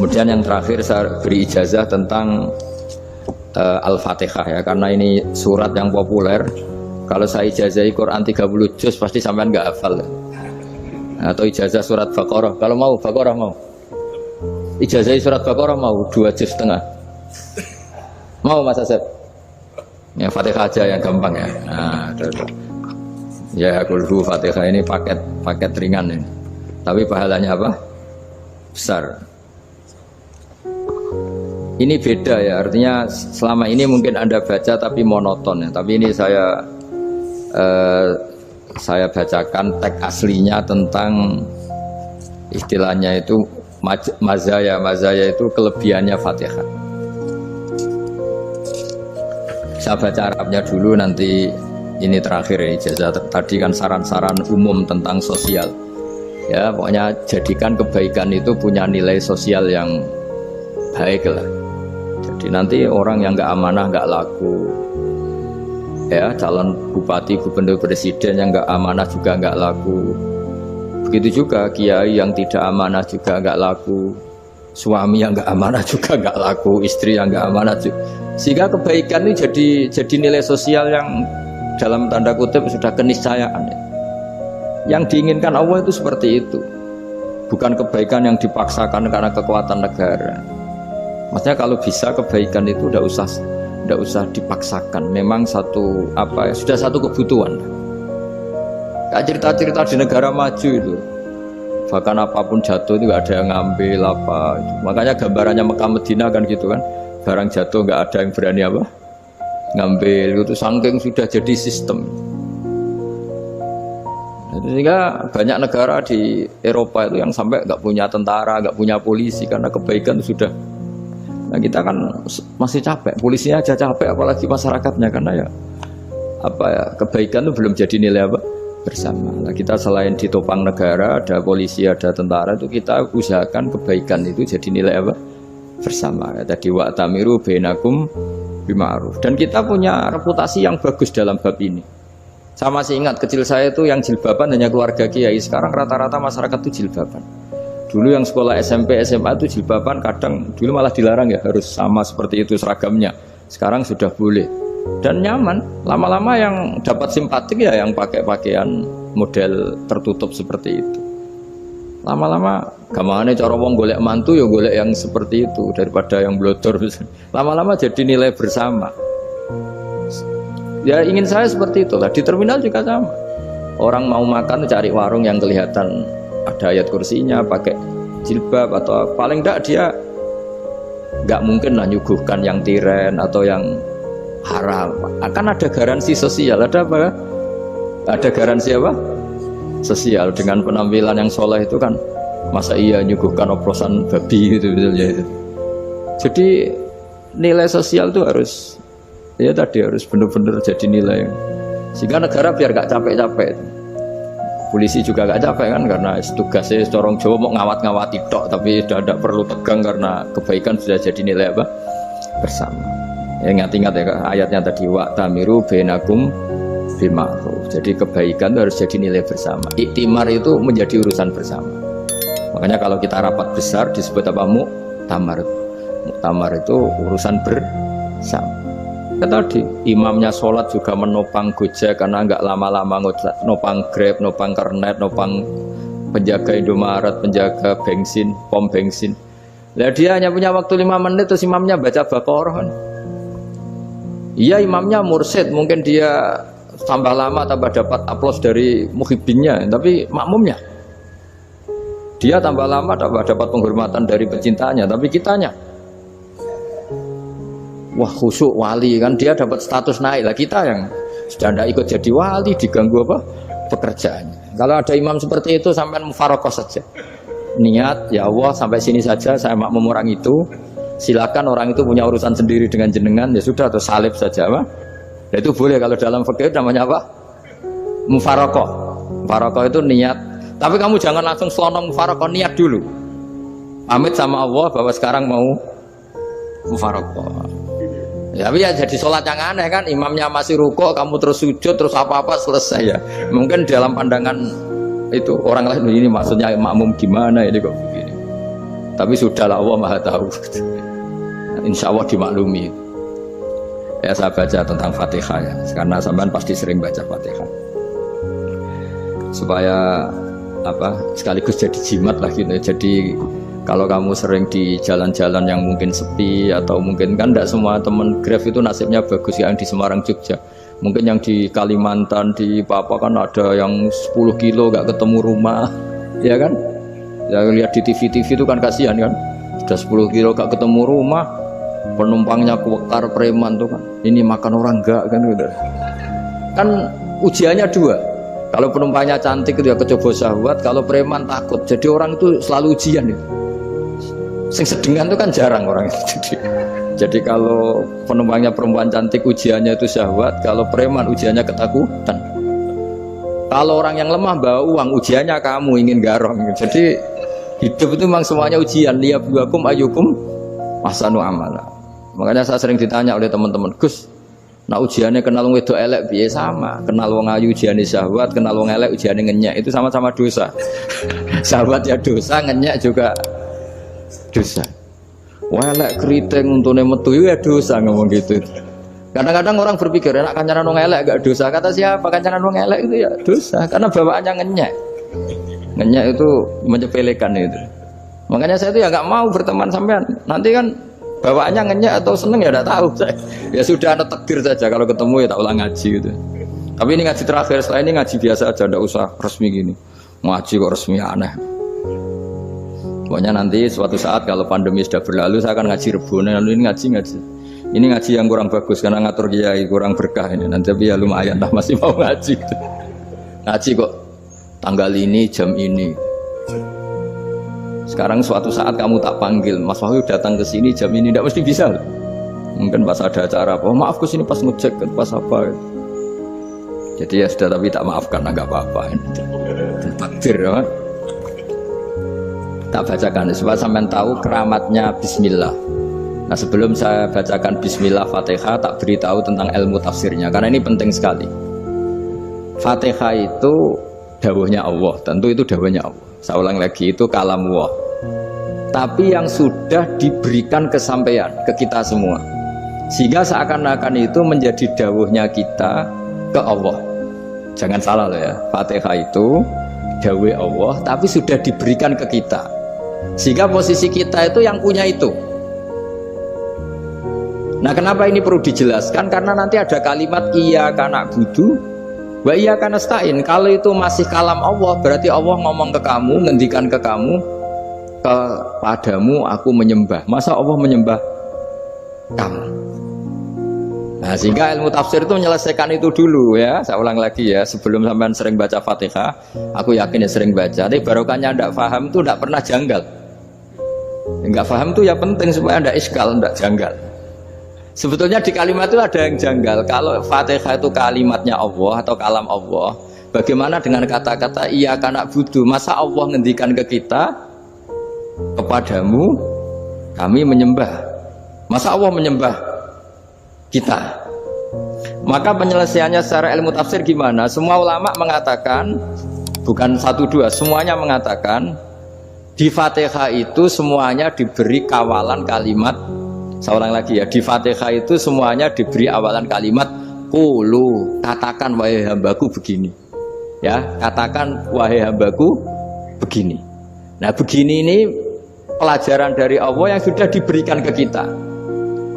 Kemudian yang terakhir saya beri ijazah tentang Al-Fatihah ya, karena ini surat yang populer. Kalau saya ijazahi Quran 30 juz pasti sampean nggak hafal. Atau ijazah surat Baqarah. Kalau mau Baqarah mau. Ijazahi surat Baqarah mau 2 juz setengah. Mau Mas Asep? Ya Fatihah aja yang gampang ya. Nah, ya kulhu Fatihah ini paket ringan ini. Tapi pahalanya apa? Besar. Ini beda ya, artinya selama ini mungkin Anda baca tapi monoton ya. Tapi ini saya bacakan teks aslinya tentang istilahnya itu mazaya. Mazaya itu kelebihannya Fatihah. Saya baca Arabnya dulu, nanti ini terakhir ya ijazah. Tadi kan saran-saran umum tentang sosial. Ya, pokoknya jadikan kebaikan itu punya nilai sosial yang baik lah. Jadi nanti orang yang nggak amanah nggak laku, ya calon bupati, gubernur, presiden yang nggak amanah juga nggak laku. Begitu juga kiai yang tidak amanah juga nggak laku, suami yang nggak amanah juga nggak laku, istri yang nggak amanah juga. Sehingga kebaikan ini jadi nilai sosial yang dalam tanda kutip sudah keniscayaan. Yang diinginkan Allah itu seperti itu, bukan kebaikan yang dipaksakan karena kekuatan negara. Maksudnya kalau bisa kebaikan itu tidak usah dipaksakan. Memang sudah satu kebutuhan. Kayak cerita-cerita di negara maju itu, bahkan apapun jatuh itu nggak ada yang ngambil apa. Makanya gambarannya Mekah Medina kan gitu kan, barang jatuh nggak ada yang berani apa ngambil. Itu saking sudah jadi sistem. Sehingga banyak negara di Eropa itu yang sampai nggak punya tentara, nggak punya polisi karena kebaikan itu sudah. Nah kita kan masih capek, polisinya aja capek, apalagi masyarakatnya, karena ya kebaikan itu belum jadi nilai bersama. Nah kita selain ditopang negara, ada polisi, ada tentara, itu kita usahakan kebaikan itu jadi nilai bersama. Tadi wa'tamiru bainakum bima'ruf. Dan kita punya reputasi yang bagus dalam bab ini. Saya masih ingat kecil saya itu yang jilbaban hanya keluarga kiai. Sekarang rata-rata masyarakat itu jilbaban. Dulu yang sekolah SMP, SMA itu jilbaban kadang dulu malah dilarang ya, harus sama seperti itu seragamnya. Sekarang sudah boleh dan nyaman. Lama-lama yang dapat simpatik ya yang pakai pakaian model tertutup seperti itu. Lama-lama gamane cara wong golek mantu ya golek yang seperti itu daripada yang blodor. Lama-lama jadi nilai bersama. Ya ingin saya seperti itulah. Di terminal juga sama. Orang mau makan cari warung yang kelihatan ada ayat kursinya, pakai jilbab, atau paling tidak dia nggak mungkin lah nyuguhkan yang tiren atau yang haram. Akan ada garansi sosial, ada apa? Ada garansi apa? Sosial dengan penampilan yang soleh itu kan, masa iya nyuguhkan oplosan babi gitu misalnya itu. Jadi nilai sosial itu harus harus benar-benar jadi nilai. Sehingga negara biar nggak capek-capek. Polisi juga gak capek kan, karena tugasnya corong Jawa mau ngawat-ngawati tok, tapi tidak perlu tegang karena kebaikan sudah jadi nilai bersama. Ya, ingat-ingat ya ayatnya tadi, wa'tamiru bainakum bima'ruf. Jadi kebaikan itu harus jadi nilai bersama. Iktimar itu menjadi urusan bersama. Makanya kalau kita rapat besar disebut apa? Muktamar. Muktamar itu urusan bersama. Tadi imamnya sholat juga menopang Gojek karena nggak lama-lama nopang Grab, nopang Kernet, nopang penjaga Indomaret, penjaga bensin, pom bensin. Lah dia hanya punya waktu 5 menit terus imamnya baca Baqarah. Iya imamnya mursyid, mungkin dia tambah lama tambah dapat aplaus dari muhibbinnya, tapi makmumnya dia tambah lama tambah dapat penghormatan dari pecintanya, tapi kitanya wah khusyuk wali kan, dia dapat status naik lah. Kita yang sudah tidak ikut jadi wali diganggu apa pekerjaannya. Kalau ada imam seperti itu sampai mufarokoh saja, niat ya Allah sampai sini saja saya makmum orang itu, silakan orang itu punya urusan sendiri dengan jenengan, ya sudah atau salib saja apa. Nah, itu boleh kalau dalam fikih namanya apa? Mufarokoh. Mufarokoh itu niat. Tapi kamu jangan langsung selonong mufarokoh, niat dulu. Pamit sama Allah bahwa sekarang mau mufarokoh. Ya, tapi ya jadi sholat yang aneh kan, imamnya masih rukuk, kamu terus sujud, terus apa-apa selesai ya. Mungkin dalam pandangan itu orang lain ini maksudnya makmum gimana ini kok begini. Tapi sudahlah Allah Maha tahu. Insya Allah dimaklumi. Ya saya baca tentang Fatihah ya, karena sampean pasti sering baca Fatihah. Supaya sekaligus jadi jimat lah gitu. Jadi kalau kamu sering di jalan-jalan yang mungkin sepi atau mungkin kan tidak semua teman Grab itu nasibnya bagus yang di Semarang Jogja. Mungkin yang di Kalimantan di Papua kan ada yang 10 kilo gak ketemu rumah, ya kan? Ya lihat di TV-TV itu kan kasihan kan. Sudah 10 kilo gak ketemu rumah, penumpangnya kuwekar preman tuh kan. Ini makan orang enggak kan udah. Kan ujiannya dua. Kalau penumpangnya cantik itu ya kecoba syahwat, kalau preman takut. Jadi orang itu selalu ujian itu. Sing sedengan itu kan jarang orang itu. Jadi kalau penumpangnya perempuan cantik ujiannya itu syahwat, kalau preman ujiannya ketakutan. Kalau orang yang lemah bawa uang ujiannya kamu ingin garong. Jadi hidup itu memang semuanya ujian. Liyabluwakum ayyukum ahsanu amala. Makanya saya sering ditanya oleh teman-teman, Gus, nah ujiannya kenal wong wedok elek piye sama? Kenal wong ayu ujiane syahwat, kenal wong elek ujiane ngenyek, itu sama-sama dosa. Syahwat ya dosa, ngenyek juga dosa. Elek keriting untune metu ya dosa ngomong gitu. Kadang-kadang orang berpikir enak kancanan wong elek gak dosa. Kata siapa kancanan wong elek itu ya dosa karena bawaannya ngenyek. Ngenyek itu menyepelekan itu. Makanya saya itu ya nggak mau berteman sampean. Nanti kan bawaannya ngenyek atau seneng ya tidak tahu. Ya sudah ada takdir saja kalau ketemu ya tak ulang ngaji gitu. Tapi ini ngaji terakhir, setelah ini ngaji biasa aja, tidak usah resmi gini. Ngaji kok resmi aneh. Pokoknya nanti suatu saat kalau pandemi sudah berlalu saya akan ngaji Rebone, lalu ini ngaji. Ini ngaji yang kurang bagus karena ngatur kiai kurang berkah ini. Nanti tapi ya lumayan lah masih mau ngaji. Ngaji kok tanggal ini jam ini. Sekarang suatu saat kamu tak panggil, Mas Wahyu datang ke sini jam ini, tidak mesti bisa. Mungkin pas ada acara apa, maaf ke sini pas ngecek, pas apa. Jadi ya sudah tapi tak maafkan, agak apa-apa. Takdir ya. Tak bacakan supaya sampean tahu keramatnya Bismillah. Nah sebelum saya bacakan Bismillah Fatihah, tak beritahu tentang ilmu tafsirnya karena ini penting sekali. Fatihah itu dawuhnya Allah, tentu itu dawuhnya Allah. Saya ulang lagi, itu kalam Allah. Tapi yang sudah diberikan kesampaian ke kita semua, sehingga seakan-akan itu menjadi dawuhnya kita ke Allah. Jangan salah loh ya, Fatihah itu dawuh Allah, tapi sudah diberikan ke kita, sehingga posisi kita itu yang punya itu. Nah kenapa ini perlu dijelaskan? Karena nanti ada kalimat iyyaka na'budu wa iyyaka nasta'in. Kalau itu masih kalam Allah, berarti Allah ngomong ke kamu, ngendikan ke kamu, kepadamu aku menyembah. Masa Allah menyembah kamu? Nah sehingga ilmu tafsir itu menyelesaikan itu dulu ya. Saya ulang lagi ya, sebelum sampean sering baca Fatihah, aku yakin ya sering baca. Tapi barokahnya tidak paham itu tidak pernah janggal. Enggak paham itu ya penting supaya tidak iskal, tidak janggal. Sebetulnya di kalimat itu ada yang janggal. Kalau Fatihah itu kalimatnya Allah atau kalam Allah, bagaimana dengan kata-kata iyyaka na'budu? Masa Allah ngendikan ke kita, kepadamu kami menyembah? Masa Allah menyembah kita? Maka penyelesaiannya secara ilmu tafsir gimana? Semua ulama mengatakan, bukan satu dua, semuanya mengatakan di Fatihah itu semuanya diberi kawalan kalimat. Saya ulang lagi ya, di Fatihah itu semuanya diberi awalan kalimat qulu, katakan wahai hambaku begini. Ya, katakan wahai hambaku begini. Nah, begini ini pelajaran dari Allah yang sudah diberikan ke kita.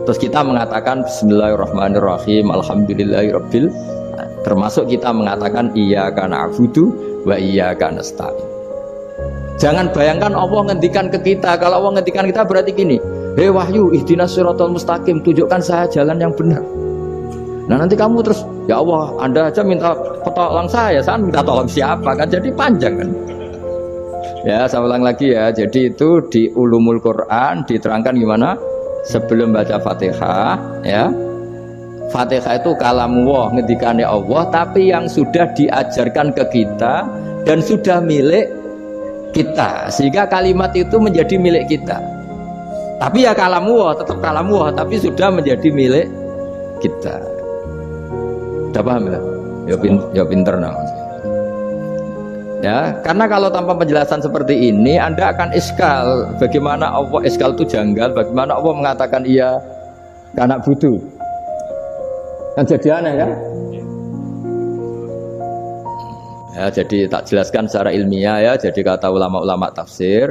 Terus kita mengatakan bismillahirrahmanirrahim, alhamdulillahirabbil, termasuk kita mengatakan iyyaka na'budu wa iyyaka nasta'in. Jangan bayangkan Allah ngendikan ke kita. Kalau Allah ngendikan kita berarti gini, hei Wahyu, ihdinas siratal mustaqim, tunjukkan saya jalan yang benar. Nah nanti kamu terus, ya Allah, Anda aja minta tolong saya minta tolong siapa kan? Jadi panjang kan? Ya, saya ulang lagi ya. Jadi itu di Ulumul Quran diterangkan gimana? Sebelum baca Fatihah, ya. Fatihah itu kalamullah, ngendikannya Allah, tapi yang sudah diajarkan ke kita dan sudah milik kita, sehingga kalimat itu menjadi milik kita. Tapi ya kalamullah, tetap kalamullah, tapi sudah menjadi milik kita. Sudah paham ya? Ya pinter nah. Ya, karena kalau tanpa penjelasan seperti ini Anda akan iskal. Bagaimana Allah iskal itu janggal, bagaimana Allah mengatakan iya anak budu. Kan jadi aneh kan? Ya, jadi tak jelaskan secara ilmiah ya. Jadi kata ulama-ulama tafsir,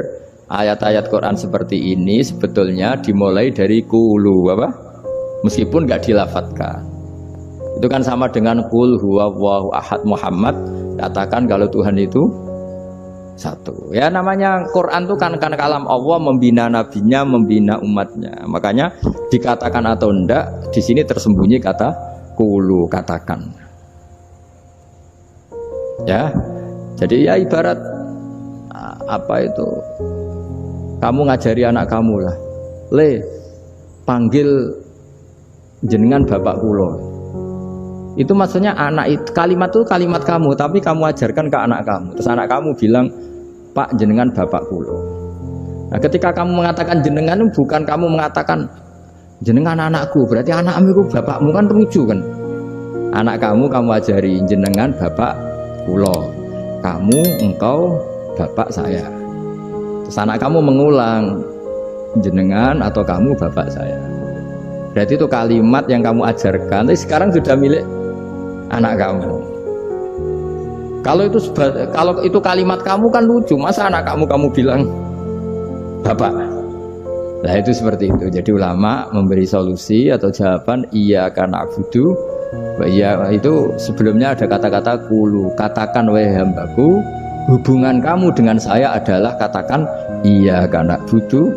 ayat-ayat Quran seperti ini sebetulnya dimulai dari qulu apa? Meskipun nggak dilafatkan. Itu kan sama dengan qul huwallahu ahad Muhammad, katakan kalau Tuhan itu satu. Ya namanya Quran itu kan kalam Allah, membina nabinya, membina umatnya. Makanya dikatakan atau enggak, di sini tersembunyi kata qulu, katakan. Ya. Jadi ya ibarat apa itu? Kamu ngajari anak kamu lah. Le, panggil jenengan bapak kula. Itu maksudnya anak itu, kalimat itu kalimat kamu, tapi kamu ajarkan ke anak kamu. Terus anak kamu bilang, Pak jenengan bapak kulo. Nah ketika kamu mengatakan jenengan, bukan kamu mengatakan jenengan anakku, berarti anakmu itu bapakmu, kan lucu kan. Anak kamu ajari jenengan bapak kulo, kamu engkau bapak saya. Terus anak kamu mengulang jenengan atau kamu bapak saya. Berarti itu kalimat yang kamu ajarkan, tapi sekarang sudah milik anak kamu. Kalau itu kalimat kamu kan lucu, masa anak kamu bilang bapak. Nah itu seperti itu. Jadi ulama memberi solusi atau jawaban iya karena abudu. Iya itu sebelumnya ada kata-kata qulu, katakan wahai hambaku, hubungan kamu dengan saya adalah katakan iya karena abudu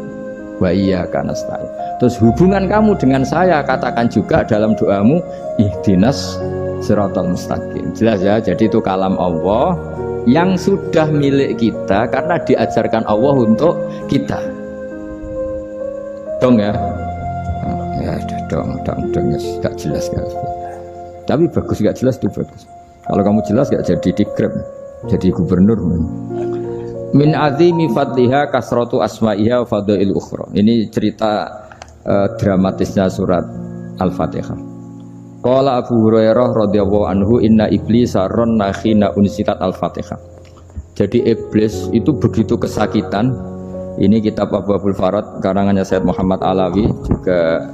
wa iya karena nasta'in. Terus hubungan kamu dengan saya katakan juga dalam doamu ihdinas siratal mustaqim. Jelas ya, jadi itu kalam Allah yang sudah milik kita karena diajarkan Allah untuk kita. Dong ya. Ya dong gak jelas kan. Tapi bagus gak jelas itu bagus. Kalau kamu jelas gak jadi dikrep, jadi gubernur. Min azimi fadliha kasratu asma'iha wa fadail ukhra. Ini cerita dramatisnya surat Al-Fatihah. Qala Abu Hurairah radhiyallahu anhu inna iblisa ranna khina unsitat al-Fatihah. Jadi iblis itu begitu kesakitan. Ini kitab Abwaabul Farad karangannya Sayyid Muhammad Alawi, juga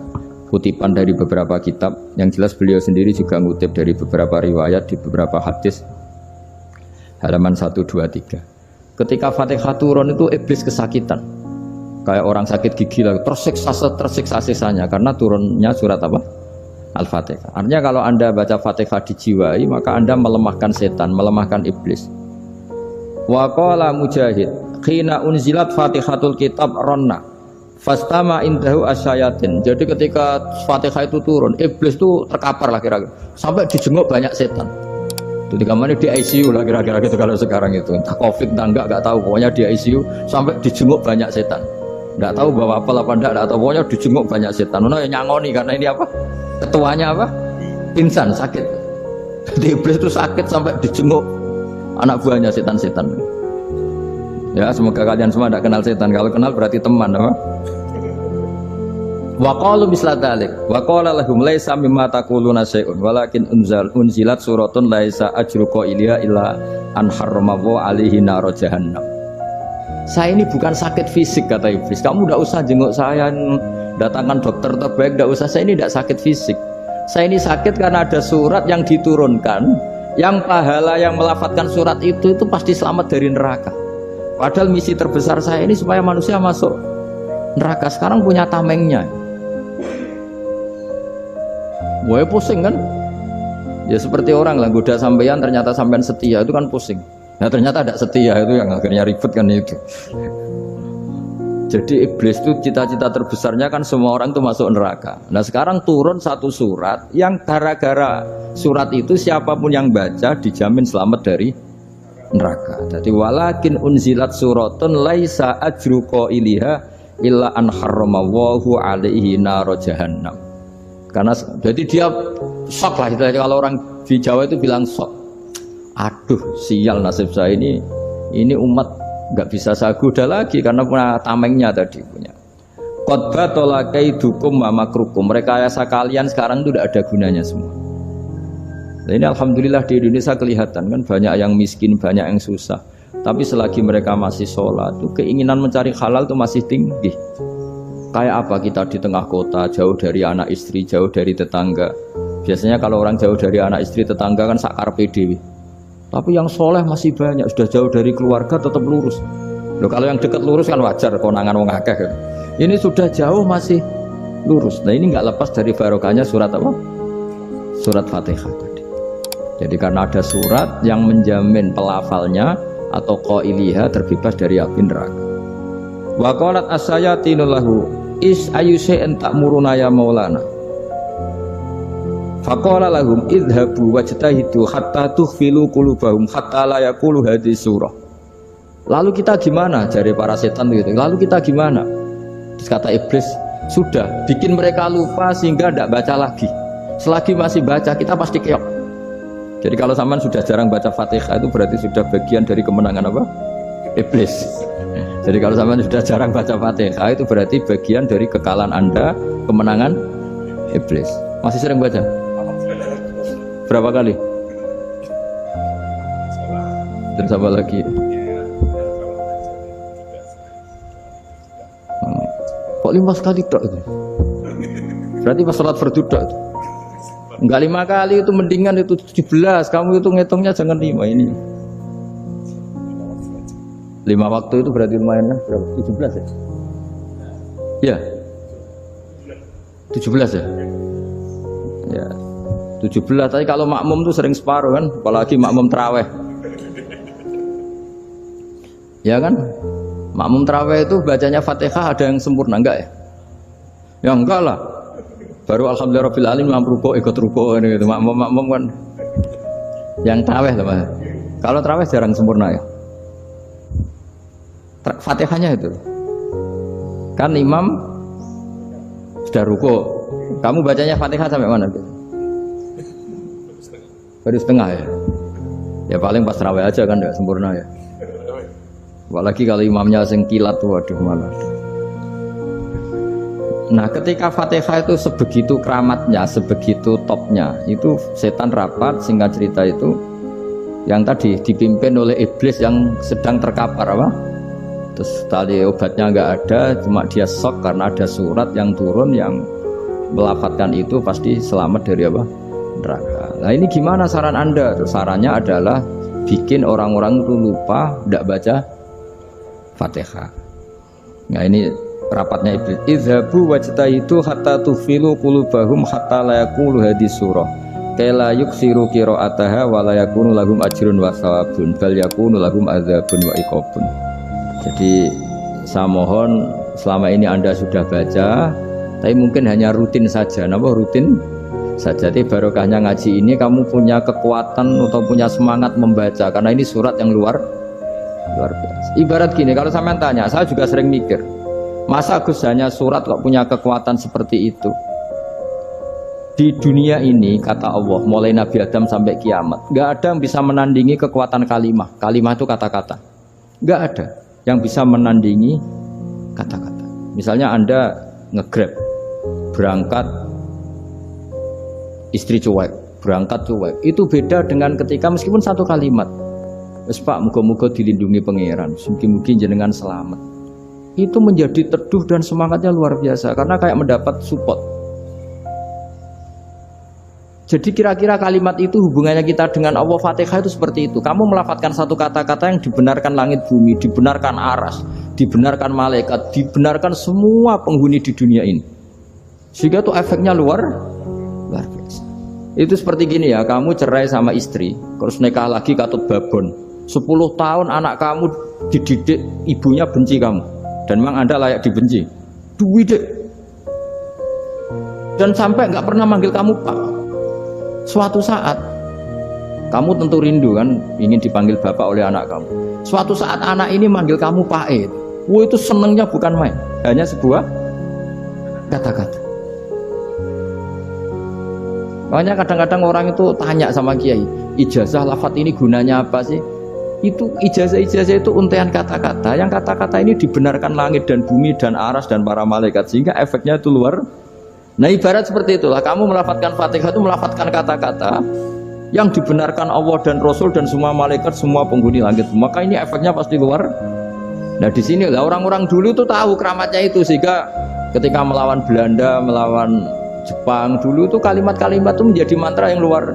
kutipan dari beberapa kitab. Yang jelas beliau sendiri juga ngutip dari beberapa riwayat di beberapa hadis. Halaman 123. Ketika Fatihah turun itu iblis kesakitan. Kayak orang sakit gigi lah, tersiksa sisanya karena turunnya surat apa? Al-Fatihah. Artinya kalau Anda baca Fatihah dijiwai, maka Anda melemahkan setan, melemahkan iblis. Wa qala Mujahid, khina unzilat Fatihatul Kitab ronna fastama indahu asyayatin. Jadi ketika Fatihah itu turun, iblis itu terkapar lah kira-kira. Sampai dijenguk banyak setan. Itu di kamarnya di ICU lah kira-kira gitu kalau sekarang itu. Entah Covid entah enggak tahu, pokoknya di ICU sampai dijenguk banyak setan. Enggak tahu bawa apa enggak tahu, pokoknya dijenguk banyak setan. Ono yang nyangoni karena ini apa? Ketuanya apa? Pingsan, sakit. Jadi iblis itu sakit sampai dijenguk anak buahnya setan-setan. Ya semoga kalian semua tidak kenal setan. Kalau kenal berarti teman, apa? Wa qalu misla dzalik. Wa qala lahum laisa mimma taquluna syai'un walakin unzilat suratun laisa ajru qailiha illa an harramahu alaihi nar jahannam. Saya ini bukan sakit fisik kata iblis. Kamu tidak usah jenguk saya, datangkan dokter terbaik, tidak usah. Saya ini tidak sakit fisik. Saya ini sakit karena ada surat yang diturunkan, yang pahala yang melafatkan surat itu pasti selamat dari neraka. Padahal misi terbesar saya ini supaya manusia masuk neraka. Sekarang punya tamengnya. Wah pusing kan? Ya seperti orang lah goda sampean, ternyata sampean setia, itu kan pusing. Nah ternyata tidak setia, itu yang akhirnya ribet kan itu. Jadi iblis itu cita-cita terbesarnya kan semua orang itu masuk neraka. Nah sekarang turun satu surat yang gara-gara surat itu siapapun yang baca dijamin selamat dari neraka. Jadi walakin unzilat suratun laisa ajru qailiha illa an harramahu alaihi nar jahannam. Karena jadi dia shock lah, kalau orang di Jawa itu bilang shock. Aduh sial nasib saya ini umat nggak bisa saya goda lagi karena punya tamengnya tadi punya. Qad batala kaidukum wa makrukum. Rekayasa kalian sekarang itu tidak ada gunanya semua. Nah, ini alhamdulillah di Indonesia kelihatan kan banyak yang miskin, banyak yang susah. Tapi selagi mereka masih sholat, tuh keinginan mencari halal itu masih tinggi. Kayak apa kita di tengah kota, jauh dari anak istri, jauh dari tetangga. Biasanya kalau orang jauh dari anak istri, tetangga kan sakar PDW. Tapi yang soleh masih banyak, sudah jauh dari keluarga tetap lurus. Loh, kalau yang dekat lurus kan wajar, konangan wong akeh kan. Ini sudah jauh masih lurus. Nah ini nggak lepas dari barokahnya surat apa? Surat Fatihah tadi. Jadi karena ada surat yang menjamin pelafalnya atau qailiha terbebas dari api neraka. Wa qalat as-sayatinu lahu is ayyusa'in ta'muruna ya maulana. Faqala lahum idhabu wajtahidu hatta tukhfilu qulubahum hatta la yaqulu hadhihi surah. Lalu kita gimana? Jari para setan gitu. Lalu kita gimana? Terus kata iblis, sudah bikin mereka lupa sehingga tidak baca lagi. Selagi masih baca kita pasti keok. Jadi kalau sampean sudah jarang baca Fatihah itu berarti sudah bagian dari kemenangan apa? Iblis. Jadi kalau sampean sudah jarang baca Fatihah itu berarti bagian dari kekalahan Anda, kemenangan iblis. Masih sering baca? Berapa kali? Dan sama lagi. Kok 5 kali tok itu? Berarti pas sholat fardu tok itu. Enggak 5 kali itu mendingan itu 17. Kamu itu ngitungnya jangan 5 ini. 5 waktu itu berarti lumayan kan? Berapa? 17 ya? Iya. 17 ya? Ya. 17. Tapi kalau makmum tuh sering separuh kan, apalagi makmum tarawih. Ya kan? Makmum tarawih itu bacanya Fatihah ada yang sempurna enggak ya? Ya enggak lah. Baru alhamdulillahirabbil alamin mampu rukuk ikut rukuk gitu. Makmum kan yang tarawih lah. Kalau tarawih jarang sempurna ya. Fatihahnya itu. Kan imam sudah rukuk. Kamu bacanya Fatihah sampai mana? Baru setengah ya. Ya paling pas tarawih aja kan enggak sempurna ya. Apalagi kalau imamnya sing kilat, waduh malah. Nah ketika Fatihah itu sebegitu keramatnya, sebegitu topnya, itu setan rapat, singkat cerita itu yang tadi dipimpin oleh iblis yang sedang terkapar apa? Terus tali obatnya nggak ada, cuma dia shock karena ada surat yang turun yang melafatkan itu pasti selamat dari apa? Neraka. Nah ini gimana saran Anda? Sarannya adalah bikin orang-orang itu lupa, tidak baca Fatihah. Nah ini rapatnya iblis. Idhabu wajtahidu hatta tufilu qulubahum hatta la yaqulu hadhihi surah. Kala yuksiru qira'ataha wa la yakunu lahum ajrun wa thawabun bal yakunu lahum adzabun wa iqabun. Jadi saya mohon selama ini Anda sudah baca, tapi mungkin hanya rutin saja. Napa rutin saja? Jadi barokahnya ngaji ini kamu punya kekuatan atau punya semangat membaca karena ini surat yang luar biasa. Ibarat gini, kalau sampean tanya, saya juga sering mikir, masa Gus hanya surat kok punya kekuatan seperti itu? Di dunia ini kata Allah, mulai Nabi Adam sampai kiamat, nggak ada yang bisa menandingi kekuatan kalimah. Kalimah itu kata-kata. Nggak ada yang bisa menandingi kata-kata. Misalnya Anda nge-grab, berangkat istri cuek, berangkat cuek. Itu beda dengan ketika meskipun satu kalimat. Wes Pak, muga-muga dilindungi pangeran, mugi-mugi jenengan selamat. Itu menjadi teduh dan semangatnya luar biasa karena kayak mendapat support. Jadi kira-kira kalimat itu hubungannya kita dengan Allah, Fatihah itu seperti itu. Kamu melafadzkan satu kata-kata yang dibenarkan langit bumi, dibenarkan aras, dibenarkan malaikat, dibenarkan semua penghuni di dunia ini. Sehingga itu efeknya luar biasa. Itu seperti gini ya, kamu cerai sama istri, terus nikah lagi katut babon. 10 tahun anak kamu dididik, ibunya benci kamu, dan memang Anda layak dibenci. Duwidek. Dan sampai nggak pernah manggil kamu Pak. Suatu saat kamu tentu rindu kan, ingin dipanggil bapak oleh anak kamu. Suatu saat anak ini manggil kamu Pak E. Wah itu senengnya bukan main, hanya sebuah kata-kata. Makanya kadang-kadang orang itu tanya sama kiai, ijazah lafadz ini gunanya apa sih? Itu ijazah-ijazah itu untaian kata-kata, yang kata-kata ini dibenarkan langit dan bumi dan aras dan para malaikat, sehingga efeknya itu luar. Nah ibarat seperti itulah, kamu melafadzkan Fatihah itu melafadzkan kata-kata Yang dibenarkan Allah dan Rasul dan semua malaikat, semua penghuni langit. Maka ini efeknya pasti luar. Nah di sini lah orang-orang dulu tuh tahu keramatnya itu, sehingga ketika melawan Belanda, melawan Jepang dulu tuh kalimat-kalimat itu menjadi mantra yang luar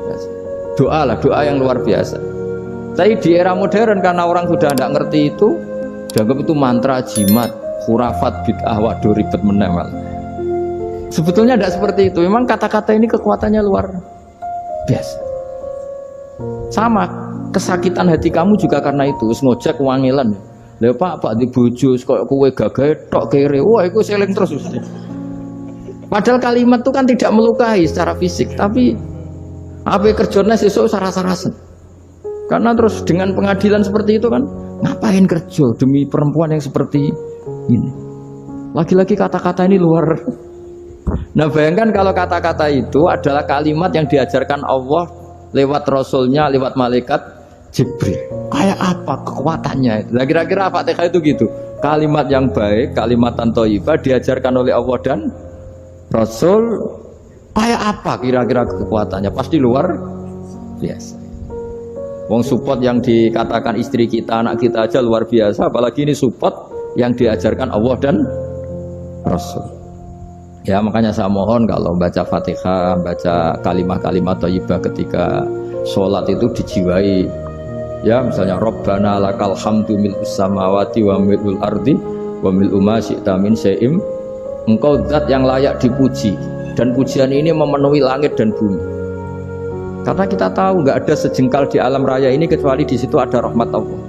biasa. Doa lah, doa yang luar biasa. Tapi di era modern karena orang sudah tidak ngerti itu, dianggap itu mantra, jimat, khurafat, bid'ah, waduh ribet menemal. Sebetulnya tidak seperti itu. Memang kata-kata ini kekuatannya luar biasa. Sama kesakitan hati kamu juga karena itu. Ngojek wangilan. Lha Pak di bojo kok kowe gagahe tok kere. Wah, iku seling terus. Padahal kalimat itu kan tidak melukai secara fisik, tapi apa kerjanya sesuk sarasa-rasen. Karena terus dengan pengadilan seperti itu kan, ngapain kerja demi perempuan yang seperti ini? Lagi-lagi kata-kata ini luar. Nah bayangkan kalau kata-kata itu adalah kalimat yang diajarkan Allah lewat Rasulnya, lewat malaikat Jibril. Kayak apa kekuatannya itu? Nah kira-kira Fatihah itu gitu. Kalimat yang baik, kalimatan thayyibah diajarkan oleh Allah dan Rasul. Kayak apa kira-kira kekuatannya? Pasti luar biasa. Wong support yang dikatakan istri kita, anak kita aja luar biasa, apalagi ini support yang diajarkan Allah dan Rasul. Ya makanya saya mohon kalau baca Fatihah, baca kalimat-kalimat thayyibah ketika sholat itu dijiwai. Ya misalnya Rabbana lakal hamdu mil'us samawati wa mil'ul ardi wa mil'u ma syi'ta min syai'im. Engkau zat yang layak dipuji, dan pujian ini memenuhi langit dan bumi. Karena kita tahu nggak ada sejengkal di alam raya ini kecuali di situ ada rahmat Allah.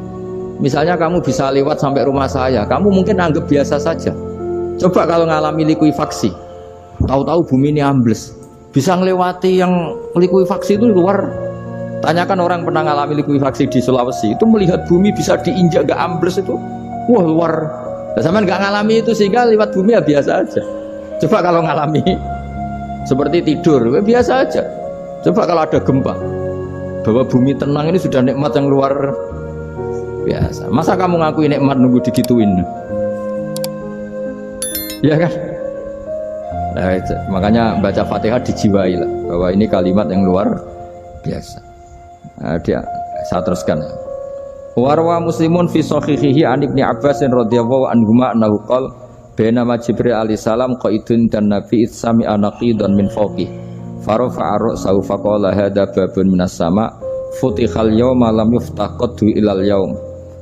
Misalnya kamu bisa lewat sampai rumah saya, kamu mungkin anggap biasa saja. Coba kalau ngalami likuifaksi, tahu-tahu bumi ini ambles, bisa ngelewati yang likuifaksi itu luar. Tanyakan orang pernah ngalami likuifaksi di Sulawesi, itu melihat bumi bisa diinjak gak ambles itu, wah luar. Nah, sama nggak ngalami itu sehingga lewat bumi ya biasa aja. Coba kalau ngalami seperti tidur, ya biasa aja. Coba kalau ada gempa, bahwa bumi tenang ini sudah nikmat yang luar biasa. Masa kamu ngakui nikmat nunggu digituin? Ya kan? Nah, makanya baca Fatihah dijiwai lah, bahwa ini kalimat yang luar biasa. Nah, saya teruskan. Warwa Muslimun fi sahihihi an Ibnu Abbas radhiyallahu anhuma annahu qala bainama Jibril alaihi salam qaidun dan Nabi itsami anaqidan min fawqi farafa'a ra'sahu faqala hadza babun minas sama futihal yawma lam yuftah qaddu ilal yaum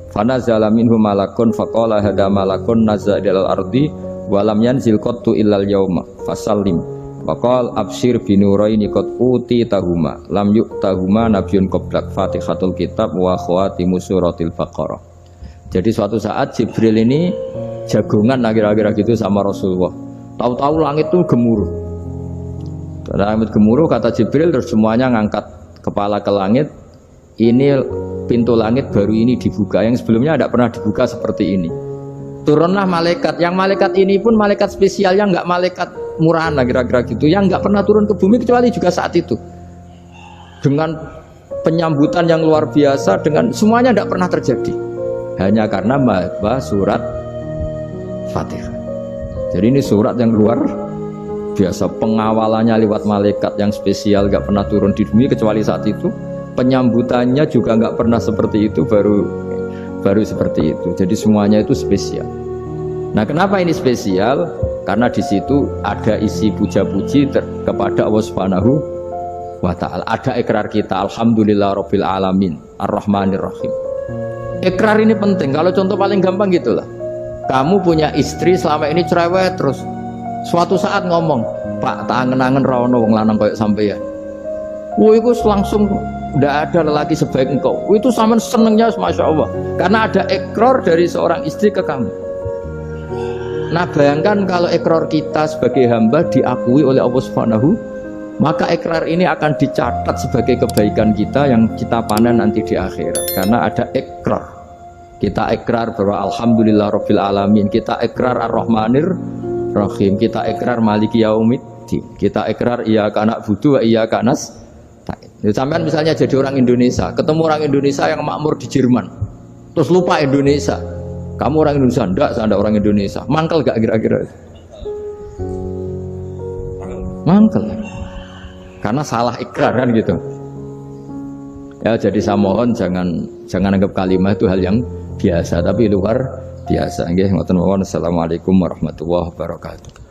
fanazala minhu malakun faqala hadza malakun nazala ilal ardi wa lam yanzil qaddu ilal yauma fasallim faqal absyir binuraini qad utitahuma lam yu'tahuma nabiyyun qablak fatihatul kitab wa khawatimu suratil baqarah. Jadi suatu saat Jibril ini jagongan kira-kira gitu sama Rasulullah, tahu-tahu langit itu gemuruh. Langit gemuruh kata Jibril, terus semuanya ngangkat kepala ke langit. Ini pintu langit baru ini dibuka, yang sebelumnya tidak pernah dibuka seperti ini. Turunlah malaikat, yang malaikat ini pun malaikat spesial, yang nggak malaikat murahan kira-kira gitu, yang nggak pernah turun ke bumi kecuali juga saat itu. Dengan penyambutan yang luar biasa, dengan semuanya tidak pernah terjadi, hanya karena membaca surat Fatihah. Jadi ini surat yang luar biasa, pengawalannya lewat malaikat yang spesial, nggak pernah turun di bumi kecuali saat itu. Penyambutannya juga nggak pernah seperti itu, baru seperti itu. Jadi semuanya itu spesial. Nah kenapa ini spesial? Karena di situ ada isi puja-puji kepada Allah Subhanahu wa Ta'ala. Ada ikrar kita, alhamdulillah rabbil alamin ar-rahmanir rahim. Ikrar ini penting. Kalau contoh paling gampang gitulah, kamu punya istri selama ini cerewet terus, suatu saat ngomong, Pak, tak angen-angen rawono wong lanang kayak sampeyan. Wah, itu langsung tidak ada lelaki sebaik engkau. Itu sama senengnya, masya Allah, karena ada ikrar dari seorang istri ke kamu. Nah, bayangkan kalau ikrar kita sebagai hamba diakui oleh Allah Subhanahu, maka ikrar ini akan dicatat sebagai kebaikan kita yang kita panen nanti di akhirat. Karena ada ikrar. Kita ikrar bahwa alhamdulillah rabbil alamin. Kita ikrar ar-rahmanir rahim, kita ikrar maliki yaumiddin, kita ikrar iyyaka na'budu wa iyyaka nasta'in. Sampean misalnya jadi orang Indonesia, ketemu orang Indonesia yang makmur di Jerman, terus lupa Indonesia. Kamu orang Indonesia? Enggak, saya ada orang Indonesia. Mangkel gak kira-kira? Mangkel. karena salah ikrar kan gitu. Ya jadi saya mohon jangan anggap kalimat itu hal yang biasa, tapi luar biasa. Nggih, ngoten mawon. Assalamualaikum warahmatullahi wabarakatuh.